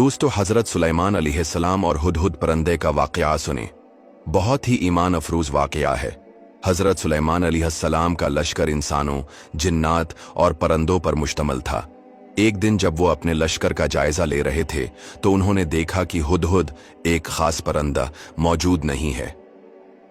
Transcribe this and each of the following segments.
दोस्तों, हजरत सुलेमान अलैहिस्सलाम और हुदहुद परंदे का वाकया सुने। बहुत ही ईमान अफरोज वाकया है। हजरत सुलेमान अलैहिस्सलाम का लश्कर इंसानों, जिन्नात और परंदों पर मुश्तमल था। एक दिन जब वो अपने लश्कर का जायजा ले रहे थे तो उन्होंने देखा कि हुदहुद, एक खास परंदा, मौजूद नहीं है।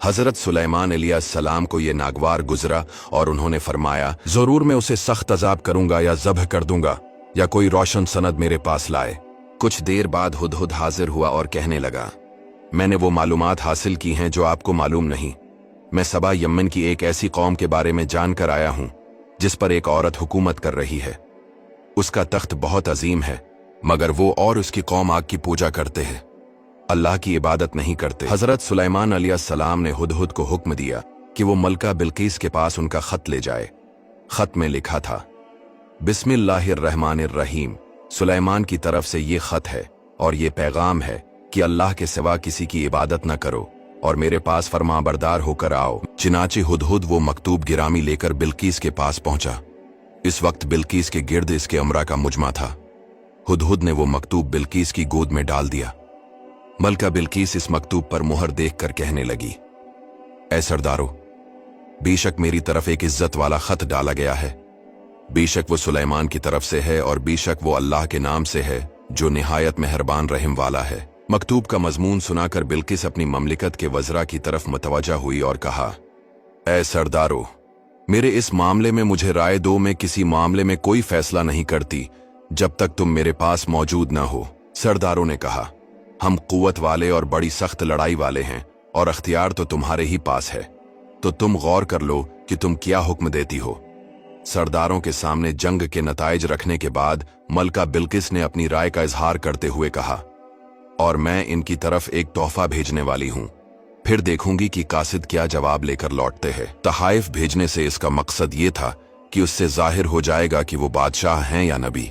हजरत सुलेमान अलैहिस्सलाम को यह नागवार गुजरा और उन्होंने फरमाया, जरूर मैं उसे सख्त अजाब करूंगा या ज़ब्ह कर दूंगा, या कोई रोशन सनद मेरे पास लाए। कुछ देर बाद हुदहुद हाजिर हुआ और कहने लगा, मैंने वो मालूमात हासिल की हैं जो आपको मालूम नहीं। मैं सबा यमन की एक ऐसी कौम के बारे में जानकर आया हूं जिस पर एक औरत हुकूमत कर रही है। उसका तख्त बहुत अजीम है, मगर वो और उसकी कौम आग की पूजा करते हैं, अल्लाह की इबादत नहीं करते। हजरत सुलेमान अलैहिस्सलाम ने हुदहुद को हुक्म दिया कि वो मलका बिल्कीस के पास उनका खत ले जाए। खत में लिखा था, बिस्मिल्लाहिर्रहमानिर्रहीम, सुलेमान की तरफ से ये खत है और ये पैगाम है कि अल्लाह के सिवा किसी की इबादत न करो और मेरे पास फरमाबरदार होकर आओ। चिनाचे हुदहुद वो मकतूब गिरामी लेकर बिल्कीस के पास पहुंचा। इस वक्त बिल्कीस के गिर्द इसके अमरा का मुजमा था। हुदहुद ने वो मकतूब बिल्कीस की गोद में डाल दिया। मलका बिल्कीस इस मकतूब पर मुहर देखकर कहने लगी, ऐ सरदारो, बेशक मेरी तरफ एक इज्जत वाला खत डाला गया है। बेशक वो सुलेमान की तरफ से है और बेशक वो अल्लाह के नाम से है जो निहायत मेहरबान रहम वाला है। मकतूब का मजमून सुनाकर बिल्किस अपनी ममलिकत के वज़रा की तरफ मुतवज्जा हुई और कहा, ऐ सरदारो, मेरे इस मामले में मुझे राय दो। मैं किसी मामले में कोई फैसला नहीं करती जब तक तुम मेरे पास मौजूद न हो। सरदारों ने कहा, हम कुव्वत वाले और बड़ी सख्त लड़ाई वाले हैं और अख्तियार तो तुम्हारे ही पास है, तो तुम गौर कर लो कि तुम क्या हुक्म देती हो। सरदारों के सामने जंग के नताइज रखने के बाद मलका बिल्किस ने अपनी राय का इजहार करते हुए कहा, और मैं इनकी तरफ एक तोहफा भेजने वाली हूं, फिर देखूंगी कि कासिद क्या जवाब लेकर लौटते हैं। तहाइफ भेजने से इसका मकसद ये था कि उससे जाहिर हो जाएगा कि वो बादशाह हैं या नबी,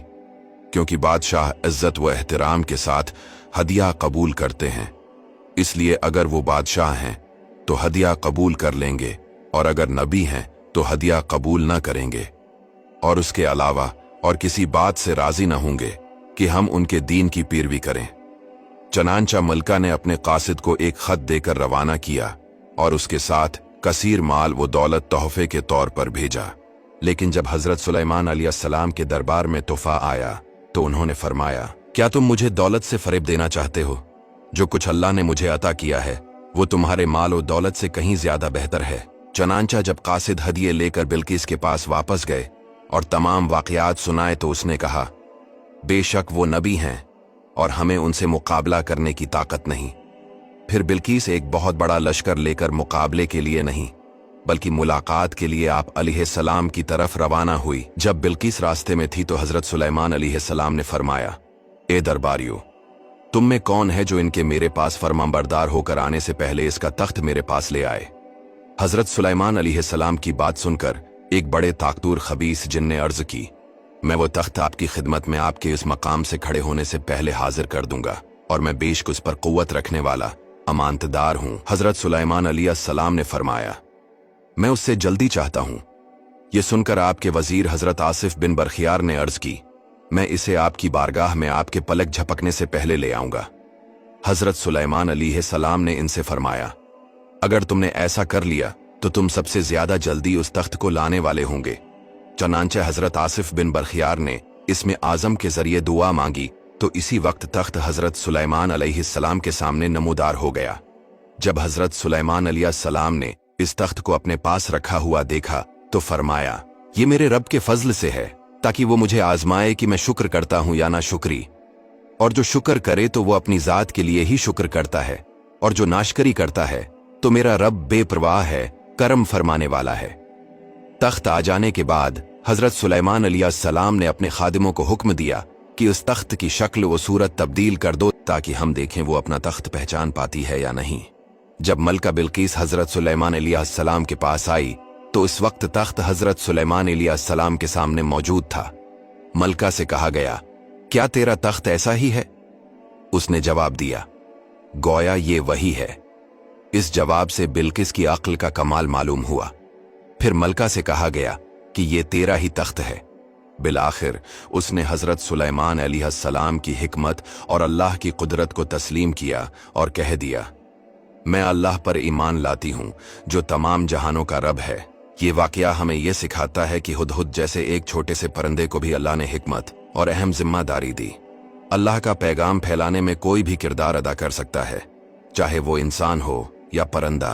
क्योंकि बादशाह इज्जत व एहतराम के साथ हदिया कबूल करते हैं। इसलिए अगर वो बादशाह हैं तो हदिया कबूल कर लेंगे, और अगर नबी हैं तो हदिया कबूल न करेंगे, और उसके अलावा और किसी बात से राजी न होंगे कि हम उनके दीन की पैरवी करें। चनांचा मलका ने अपने कासिद को एक खत देकर रवाना किया और उसके साथ कसीर माल व दौलत तोहफे के तौर पर भेजा। लेकिन जब हजरत सुलेमान अलैहिस्सलाम के दरबार में तोहफा आया तो उन्होंने फरमाया, क्या तुम मुझे दौलत से फरेब देना चाहते हो? जो कुछ अल्लाह ने मुझे अता किया है वो तुम्हारे माल और दौलत से कहीं ज्यादा बेहतर है। चनांचा जब कासिद हदिये लेकर बिल्किस के पास वापस गए और तमाम वाकयात सुनाए तो उसने कहा, बेशक वो नबी हैं और हमें उनसे मुकाबला करने की ताकत नहीं। फिर बिल्किस एक बहुत बड़ा लश्कर लेकर मुकाबले के लिए नहीं बल्कि मुलाकात के लिए आप अलैहिस्सलाम की तरफ रवाना हुई। जब बिल्किस रास्ते में थी तो हजरत सुलेमान अलैहिस्सलाम ने फरमाया, ए दरबारियों, तुम में कौन है जो इनके मेरे पास फरमाबरदार होकर आने से पहले इसका तख्त मेरे पास ले आए? हजरत सुलेमान अलैहिस्सलाम की बात सुनकर एक बड़े ताकतूर खबीस जिन ने अर्ज की, मैं वो तख्त आपकी खिदमत में आपके इस मकाम से खड़े होने से पहले हाजिर कर दूंगा, और मैं बेशक उस पर कुव्वत रखने वाला अमानतदार हूं। हजरत सुलेमान अलैहिस्सलाम ने फरमाया, मैं उससे जल्दी चाहता हूं। यह सुनकर आपके वजीर हजरत आसिफ बिन बरखियार ने अर्ज की, मैं इसे आपकी बारगाह में आपके पलक झपकने से पहले ले आऊंगा। हजरत सुलेमान अलैहिस्सलाम ने इनसे फरमाया, अगर तुमने ऐसा कर लिया तो तुम सबसे ज्यादा जल्दी उस तख्त को लाने वाले होंगे। चनांचे हजरत आसिफ बिन बरखियार ने इसमें आजम के जरिए दुआ मांगी तो इसी वक्त तख्त हजरत सुलेमान अलैहिस्सलाम के सामने नमूदार हो गया। जब हजरत सुलेमान अलैहिस्सलाम ने इस तख्त को अपने पास रखा हुआ देखा तो फरमाया, ये मेरे रब के फजल से है ताकि वो मुझे आजमाए कि मैं शुक्र करता हूं या ना शुक्री, और जो शुक्र करे तो वो अपनी जात के लिए ही शुक्र करता है, और जो नाशकरी करता है तो मेरा रब बेपरवाह है, करम फरमाने वाला है। तख्त आ जाने के बाद हजरत सुलेमान अलैहिस्सलाम ने अपने खादिमों को हुक्म दिया कि उस तख्त की शक्ल व सूरत तब्दील कर दो ताकि हम देखें वो अपना तख्त पहचान पाती है या नहीं। जब मलका बिल्किस हजरत सुलेमान अलैहिस्सलाम के पास आई तो इस वक्त तख्त हजरत सुलेमान अलैहिस्सलाम के सामने मौजूद था। मलका से कहा गया, क्या तेरा तख्त ऐसा ही है? उसने जवाब दिया, गोया ये वही है। इस जवाब से बिल्किस की अक्ल का कमाल मालूम हुआ। फिर मलका से कहा गया कि ये तेरा ही तख्त है। बिलाखिर उसने हजरत सुलेमान अलैहिस्सलाम की हिकमत और अल्लाह की कुदरत को तस्लीम किया और कह दिया, मैं अल्लाह पर ईमान लाती हूँ जो तमाम जहानों का रब है। ये वाकया हमें यह सिखाता है कि हुदहुद जैसे एक छोटे से परिंदे को भी अल्लाह ने हिकमत और अहम जिम्मेदारी दी। अल्लाह का पैगाम फैलाने में कोई भी किरदार अदा कर सकता है, चाहे वो इंसान हो या परिंदा।